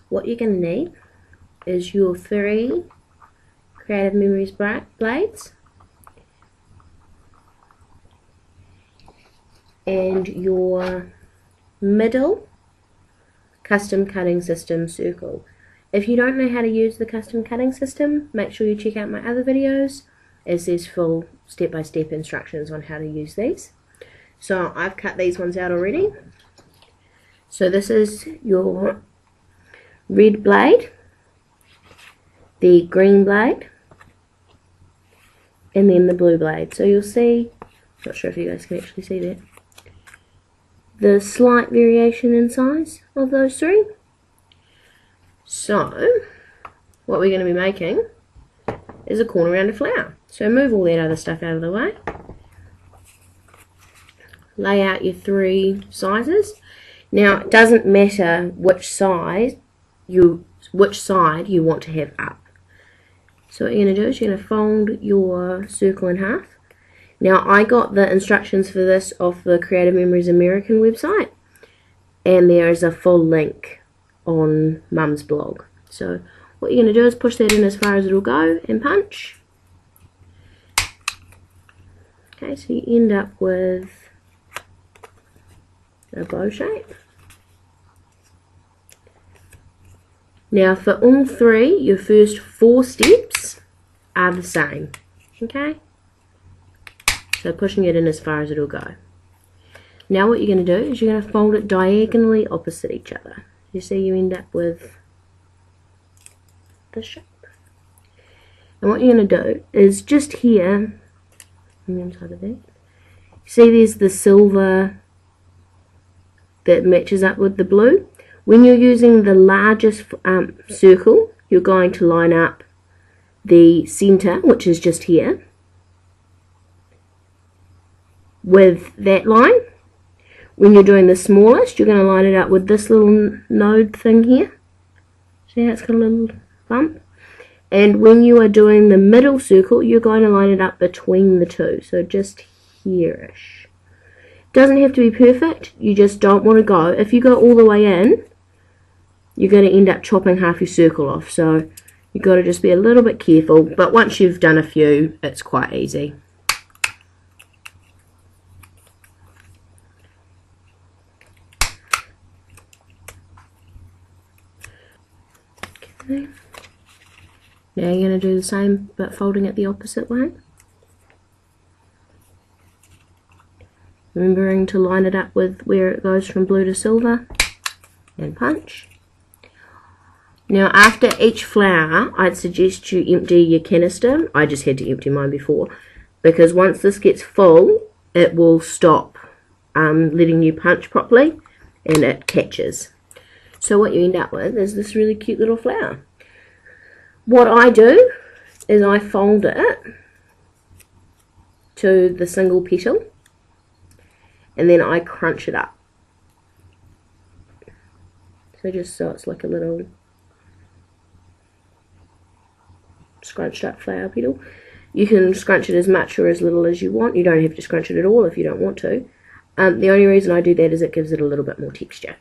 what you're going to need is your 3 Creative Memories blades and your middle custom cutting system circle. If you don't know how to use the custom cutting system, make sure you check out my other videos, as there's full step-by-step instructions on how to use these. So I've cut these ones out already. So this is your red blade, the green blade, and then the blue blade. So you'll see, not sure if you guys can actually see that, the slight variation in size of those 3. So what we're going to be making is a corner rounded flower. So move all that other stuff out of the way. Lay out your 3 sizes. Now it doesn't matter which side you want to have up. So what you're going to do is you're going to fold your circle in half. Now I got the instructions for this off the Creative Memories American website, and there is a full link on Mum's blog. So what you're going to do is push that in as far as it'll go and punch. Okay, so you end up with a bow shape. Now for all 3, your first 4 steps are the same. Okay? So pushing it in as far as it'll go. Now what you're going to do is you're going to fold it diagonally opposite each other. You see, you end up with this shape. And what you're going to do is just here, on the inside of that, see there's the silver that matches up with the blue. When you're using the largest circle, you're going to line up the center, which is just here, with that line. When you're doing the smallest, you're going to line it up with this little node thing here. See how it's got a little bump? And when you are doing the middle circle, you're going to line it up between the 2, so just here-ish. Doesn't have to be perfect, you just don't want to go. If you go all the way in, you're going to end up chopping half your circle off, so you've got to just be a little bit careful, but once you've done a few, it's quite easy. Okay. Now you're going to do the same, but folding it the opposite way. Remembering to line it up with where it goes from blue to silver, and punch. Now after each flower, I'd suggest you empty your canister. I just had to empty mine before, because once this gets full, it will stop letting you punch properly, and it catches. So what you end up with is this really cute little flower. What I do is I fold it to the single petal, and then I crunch it up. So just so it's like a little scrunched up flower petal. You can scrunch it as much or as little as you want. You don't have to scrunch it at all if you don't want to. The only reason I do that is it gives it a little bit more texture.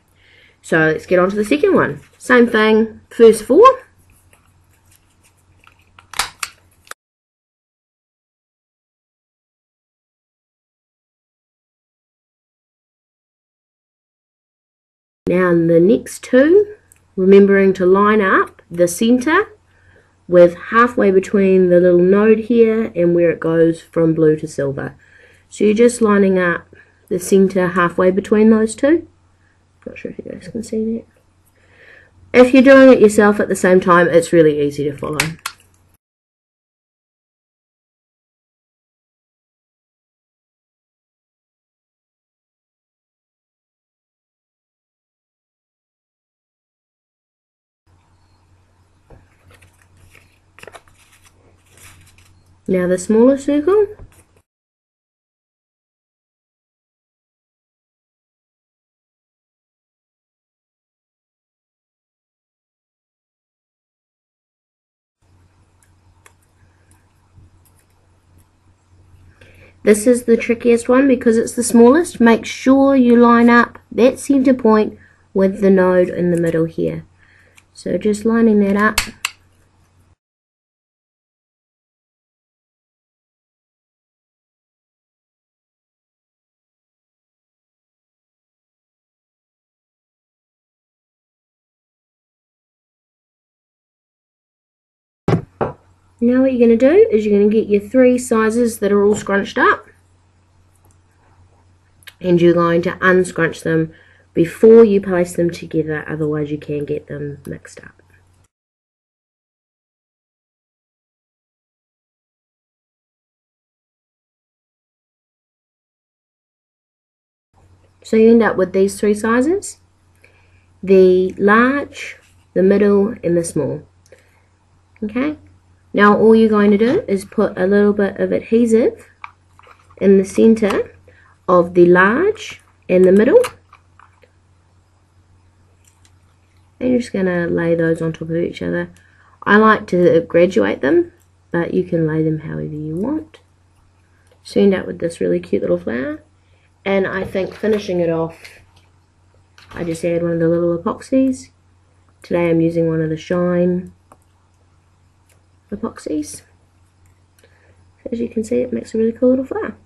So let's get on to the second one. Same thing, first 4. Now in the next 2, remembering to line up the center with halfway between the little node here and where it goes from blue to silver. So you're just lining up the center halfway between those 2. Not sure if you guys can see that. If you're doing it yourself at the same time, it's really easy to follow. Now the smaller circle. This is the trickiest one because it's the smallest. Make sure you line up that center point with the node in the middle here. So just lining that up. Now what you're going to do is you're going to get your 3 sizes that are all scrunched up, and you're going to unscrunch them before you place them together, otherwise you can get them mixed up. So you end up with these 3 sizes: the large, the middle, and the small. Okay, now all you're going to do is put a little bit of adhesive in the center of the large and the middle, and you're just going to lay those on top of each other. I like to graduate them, but you can lay them however you want. So you end up with this really cute little flower. And I think finishing it off, I just add one of the little epoxies. Today I'm using one of the Shine epoxies. As you can see, it makes a really cool little flower.